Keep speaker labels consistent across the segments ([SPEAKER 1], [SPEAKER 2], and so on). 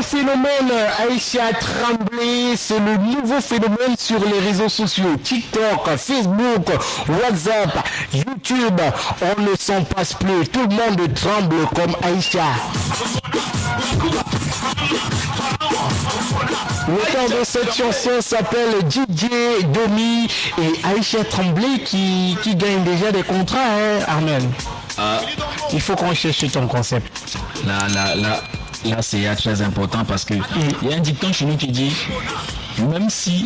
[SPEAKER 1] phénomène Aïcha Tremblay, c'est le nouveau phénomène sur les réseaux sociaux, TikTok, Facebook, WhatsApp, YouTube. On ne s'en passe plus, tout le monde tremble comme Aïcha. L'auteur de cette chanson s'appelle DJ Domi et Aïcha Tremblay qui gagne déjà des contrats, hein, Armel. Il faut qu'on cherche ton concept.
[SPEAKER 2] Là c'est très important parce que il y a un dicton chez nous qui dit même s'il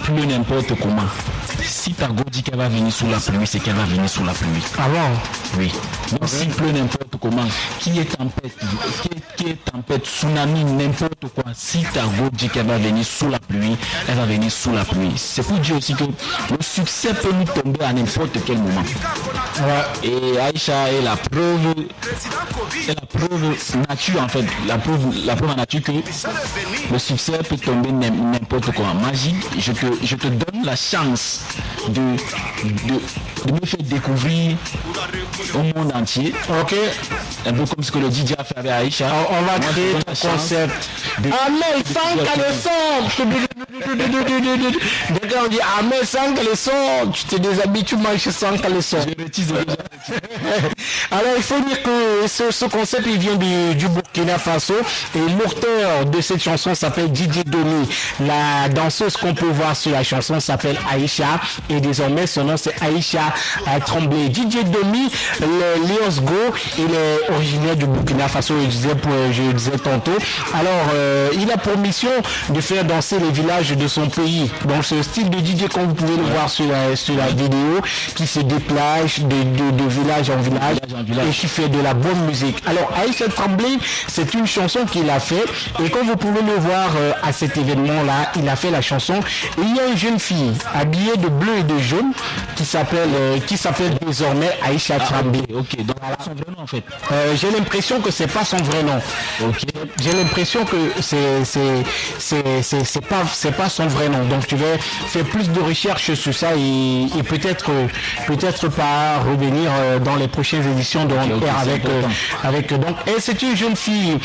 [SPEAKER 2] pleut n'importe comment, si ta go dit qu'elle va venir sous la pluie, c'est qu'elle va venir sous la pluie.
[SPEAKER 1] Ah bon?
[SPEAKER 2] Oui. Donc s'il pleut n'importe comment, qui est tempête, tsunami, n'importe quoi, si ta go dit qu'elle va venir sous la pluie, elle va venir sous la pluie. C'est pour dire aussi que le succès peut nous tomber à n'importe quel moment. Ouais. Et Aïcha est la preuve nature en fait, la preuve nature que le succès peut tomber n'importe quoi. Magique, je te donne la chance de me faire découvrir au monde entier. Ok. Un peu comme ce que le DJ a fait avec Aïcha.
[SPEAKER 1] On va créer un concept. Ahmed, sans caleçon. Dès qu'on dit Ahmed sans caleçon, tu te déshabilles, tu marches sans caleçon. Alors il faut dire que ce concept il vient du Burkina Faso et l'auteur de cette chanson s'appelle DJ Domi. La danseuse qu'on peut voir sur la chanson s'appelle Aïcha et désormais son nom c'est Aïcha Tremblay. DJ Domi, le Lions Go, il est originaire du Burkina Faso, je disais tantôt. Alors il a pour mission de faire danser les villages de son pays. Donc c'est le style de DJ comme vous pouvez le voir sur la vidéo qui se déplace de village en village et qui fait de la bonne musique. Alors Aïcha Tremblay, c'est une chanson qu'il a fait et comme vous pouvez le voir à cet événement là, il a fait la chanson et il y a une jeune fille habillée de bleu et de jaune qui s'appelle désormais Aïcha Tremblay.
[SPEAKER 2] Ok, donc voilà son vrai nom en fait.
[SPEAKER 1] J'ai l'impression que c'est pas son vrai nom. Ok. J'ai l'impression que c'est pas son vrai nom. Donc tu vas faire plus de recherches sur ça et peut-être pas revenir dans les prochaines éditions de avec donc et c'est une jeune fille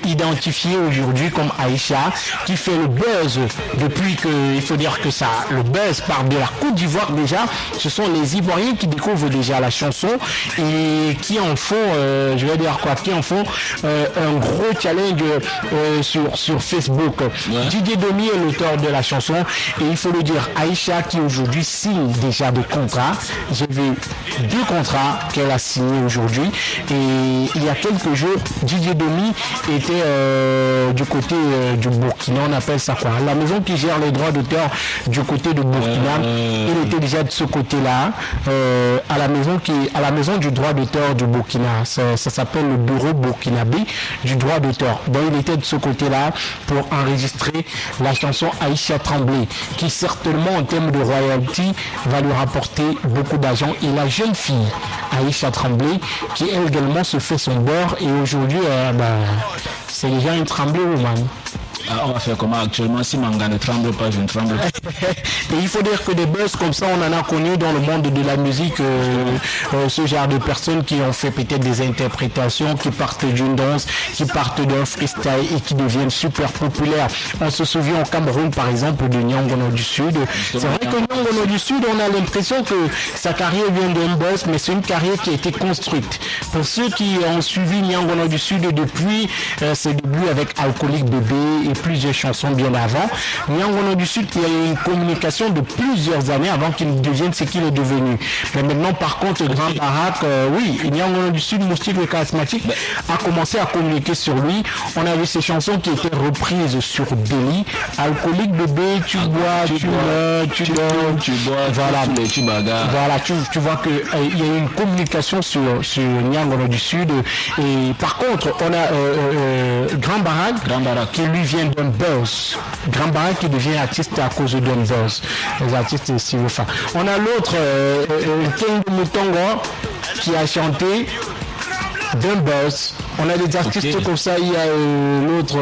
[SPEAKER 1] identifiée aujourd'hui comme Aïcha qui fait le buzz depuis que il faut dire que ça le buzz part de la Côte d'Ivoire déjà. Ce sont les Ivoiriens qui découvrent déjà la chanson et qui en font qui en font un gros challenge sur Facebook. Ouais. DJ Domi est l'auteur de la chanson et il faut le dire, Aïcha qui aujourd'hui signe déjà des contrats. J'ai vu 2 contrats qu'elle a signés aujourd'hui et il y a quelques jours DJ Domi était du côté du Burkina, on appelle ça quoi, la maison qui gère les droits d'auteur du côté de Burkina. Il était déjà de ce côté-là à la maison du droit d'auteur du Burkina. Ça s'appelle le bureau burkinabé du droit d'auteur. Donc il était de ce côté-là pour enregistrer la chanson Aïcha Tremblay, qui certainement en termes de royalty va lui rapporter beaucoup d'argent. Et la jeune fille Aïcha Tremblay, qui elle également se fait son beurre et aujourd'hui c'est déjà une Tremblay woman.
[SPEAKER 2] On va faire comment actuellement si Manga ne tremble pas, je ne tremble pas.
[SPEAKER 1] Et il faut dire que des buzz comme ça, on en a connu dans le monde de la musique, ce genre de personnes qui ont fait peut-être des interprétations, qui partent d'une danse, qui partent d'un freestyle et qui deviennent super populaires. On se souvient au Cameroun par exemple de Nyangono du Sud. C'est vrai que Nyangono du Sud, on a l'impression que sa carrière vient d'un buzz, mais c'est une carrière qui a été construite. Pour ceux qui ont suivi Nyangono du Sud depuis ses débuts avec Alcoolique Bébé et plusieurs chansons bien avant, Nyangono du Sud, il y a eu une communication de plusieurs années avant qu'il devienne ce qu'il est devenu. Mais maintenant, par contre, Grand Barack, Nyangono du Sud, Moustique le charismatique, a commencé à communiquer sur lui. On a vu ces chansons qui étaient reprises sur Delhi. Alcoolique Bébé, tu bois, tu meurs, tu dors, tu bois, voilà, tu bagarres. Voilà, tu vois que il y a eu une communication sur Nyangono du Sud. Et par contre, on a Grand Barack qui lui vient d'un buzz. Grand Barack qui devient artiste à cause d'un buzz. Les artistes Silofa. On a l'autre, King de Moutongo, qui a chanté d'un buzz. On a des artistes comme ça. Il y a l'autre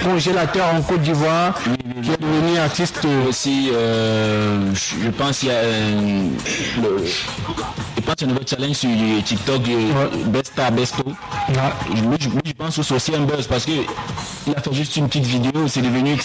[SPEAKER 1] congélateur en Côte d'Ivoire qui est devenu artiste
[SPEAKER 2] aussi. Je pense qu'il y a un nouveau challenge sur TikTok, Besta Besto. Je pense que c'est aussi un buzz parce que il a fait juste une petite vidéo, c'est devenu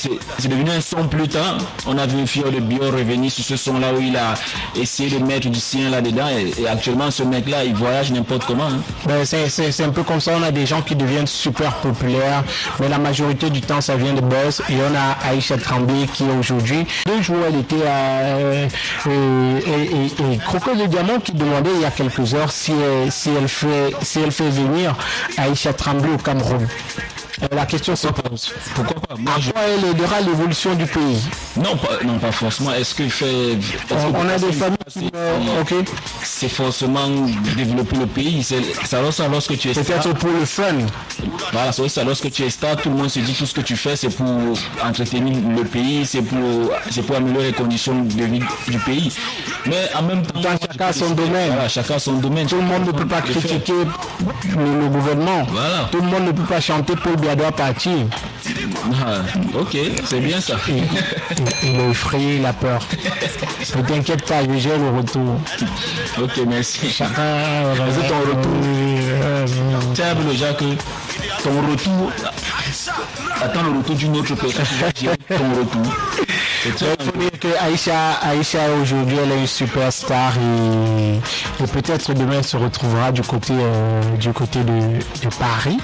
[SPEAKER 2] un son plus tard. On a vu Fior de Bio revenir sur ce son-là où il a essayé de mettre du sien là-dedans. Et actuellement, ce mec-là, il voyage n'importe comment. Hein.
[SPEAKER 1] Ben, c'est un peu comme ça. On a des gens qui deviennent super populaires, mais la majorité du temps, ça vient de buzz. Et on a Aïcha Tremblay qui aujourd'hui, 2 jours, elle était et Croco de Diamant qui demandait il y a quelques heures si elle fait venir Aïcha Tremblay au Cameroun. La question se pose.
[SPEAKER 2] Pourquoi pas?
[SPEAKER 1] Moi, elle aidera l'évolution du pays.
[SPEAKER 2] Non, pas forcément.
[SPEAKER 1] On a des familles qui... ok.
[SPEAKER 2] C'est forcément développer le pays. C'est lorsque tu es star.
[SPEAKER 1] Peut-être pour le fun.
[SPEAKER 2] Voilà, c'est lorsque tu es star, tout le monde se dit tout ce que tu fais, c'est pour entretenir le pays, c'est pour améliorer les conditions de vie du pays. Mais en même temps,
[SPEAKER 1] chacun son domaine.
[SPEAKER 2] Voilà, chacun son domaine.
[SPEAKER 1] Tout le monde ne peut pas critiquer le gouvernement.
[SPEAKER 2] Voilà.
[SPEAKER 1] Tout le monde ne peut pas chanter Paul Biya partir.
[SPEAKER 2] Ok, c'est bien ça.
[SPEAKER 1] Il a effrayé la peur. Ne t'inquiète pas, je gère le retour.
[SPEAKER 2] Ok, merci.
[SPEAKER 1] Chacun
[SPEAKER 2] ton retour. Tiens, le Jacques, ton retour. Attends le retour d'une autre personne. Ton retour.
[SPEAKER 1] Il faut dire que Aïcha aujourd'hui elle est une superstar et peut-être demain elle se retrouvera du côté de Paris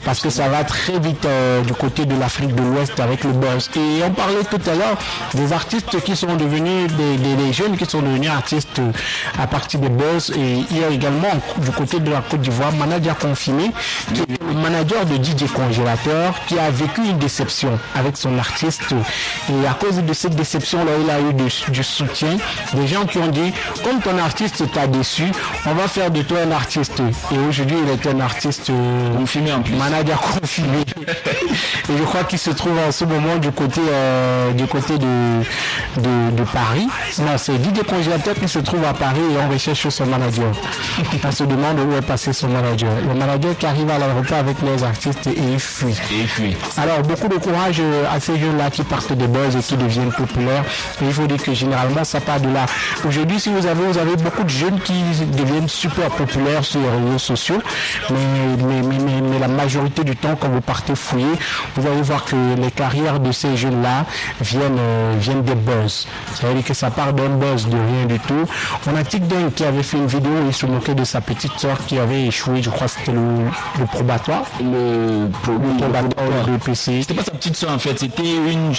[SPEAKER 1] parce que ça va très vite du côté de l'Afrique de l'Ouest avec le buzz. Et on parlait tout à l'heure des artistes qui sont devenus des jeunes qui sont devenus artistes à partir des buzz, et il y a également du côté de la Côte d'Ivoire Manadia Confiné qui est le manager de DJ Congélateur qui a vécu une déception avec son artiste, et à cause de cette déception-là, il a eu du soutien. Des gens qui ont dit, comme ton artiste t'a déçu, on va faire de toi un artiste. Et aujourd'hui, il est un artiste
[SPEAKER 2] confiné en plus.
[SPEAKER 1] Manager confiné. Et je crois qu'il se trouve en ce moment du côté de Paris. Non, c'est DJ Congélateur qui se trouve à Paris et on recherche son manager. On se demande où est passé son manager. Le manager qui arrive à l'aéroport avec les artistes et il fuit. Alors, beaucoup de courage à ces jeunes-là qui partent des buzz et qui deviennent populaires. Et il faut dire que généralement, ça part de là. Aujourd'hui, si vous avez beaucoup de jeunes qui deviennent super populaires sur les réseaux sociaux, mais la majorité du temps, quand vous partez fouiller, vous allez voir que les carrières de ces jeunes-là viennent des buzz. Ça veut dire que ça part d'un buzz de rien du tout. On a TikTok qui avait fait une vidéo où il se moquait de sa petite soeur qui avait échoué, je crois que c'était le probatoire. Le probatoire de PC.
[SPEAKER 2] C'était pas sa petite soeur en fait, c'était une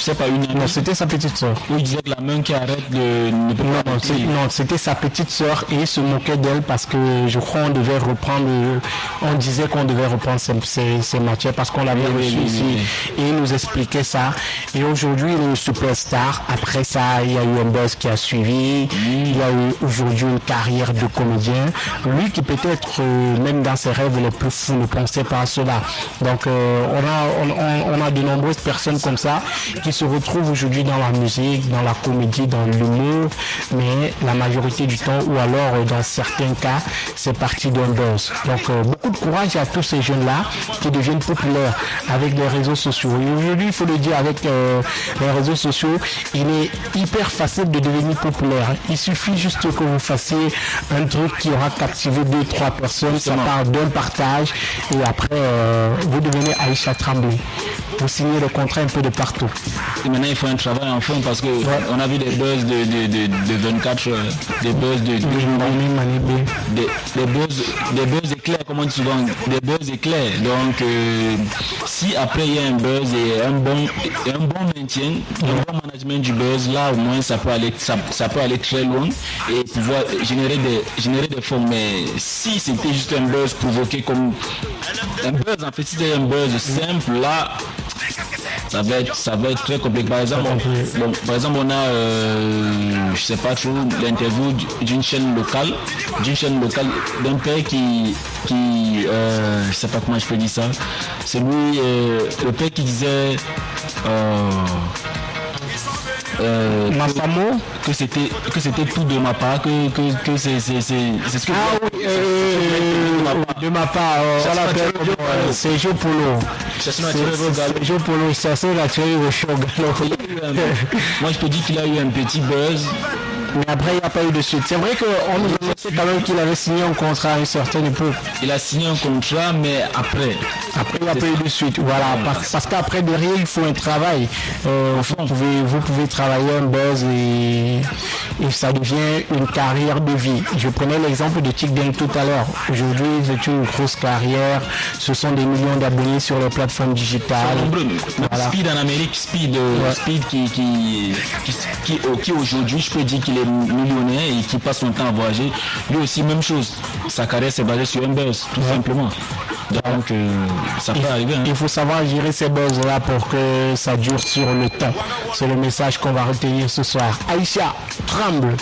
[SPEAKER 2] amie.
[SPEAKER 1] Non, c'était sa petite soeur.
[SPEAKER 2] Où il disait que la main qui arrête ne peut pas.
[SPEAKER 1] Non, c'était sa petite soeur et il se moquait d'elle parce que je crois on disait qu'on devait reprendre ses matières parce qu'on l'avait reçu ici. Et il nous expliquait ça. Et aujourd'hui, il est une superstar. Après ça, il y a eu un buzz qui a suivi. Il y a eu aujourd'hui une carrière de comédien. Lui qui peut-être, même dans ses rêves les plus fous, ne pensait pas à cela. Donc, on a de nombreuses personnes comme ça qui se retrouvent aujourd'hui dans la musique, dans la comédie, dans l'humour, mais la majorité du temps, ou alors dans certains cas, c'est parti d'un buzz. Donc, beaucoup de courage à tous ces jeunes-là qui deviennent populaires avec les réseaux sociaux. Et aujourd'hui, il faut le dire, avec les réseaux sociaux, il est hyper facile de devenir populaire. Il suffit juste que vous fassiez un truc qui aura captivé 2-3 personnes, ça part d'un partage, et après, vous devenez Aïcha Tremblay. Vous signez le contrat un peu de partout.
[SPEAKER 2] Et maintenant, il faut un travail en fond parce que on a vu des buzz de 24 heures, des buzz des buzz éclairs, comme on dit souvent, des buzz éclairs. Donc, si après il y a un buzz et un bon maintien, un bon management du buzz, là au moins ça peut aller très loin et pouvoir générer des fonds. Mais si c'était juste un buzz provoqué comme un buzz, en fait, si c'était un buzz simple, là, ça va être très compliqué. Par exemple, on a, je sais pas trop, l'interview d'une chaîne locale, d'un père qui je sais pas comment je peux dire ça. C'est lui, le père qui disait
[SPEAKER 1] Massamo,
[SPEAKER 2] que c'était tout de ma part, que c'est ce que
[SPEAKER 1] de ma part, c'est Joe Polo. C'est Joe Polo, c'est naturel au show.
[SPEAKER 2] Moi je peux dire qu'il a eu un petit buzz
[SPEAKER 1] Mais après, il n'y a pas eu de suite. C'est vrai qu'on nous annonçait quand même qu'il avait signé un contrat à une certaine époque.
[SPEAKER 2] Il a signé un contrat, mais après.
[SPEAKER 1] Après, il n'y a pas eu de suite. Voilà, parce qu'après, derrière, il faut un travail. Vous pouvez travailler un buzz et ça devient une carrière de vie. Je prenais l'exemple de TikTok tout à l'heure. Aujourd'hui, c'est une grosse carrière. Ce sont des millions d'abonnés sur les plateformes digitales.
[SPEAKER 2] Voilà. Speed en Amérique, Speed qui aujourd'hui, je peux dire qu'il est millionnaire et qui passe son temps à voyager. Lui aussi, même chose. Sa carrière s'est basée sur un buzz, tout simplement. Donc, ça peut arriver. Hein.
[SPEAKER 1] Il faut savoir gérer ces buzz-là pour que ça dure sur le temps. C'est le message qu'on va retenir ce soir. Aïcha, tremble.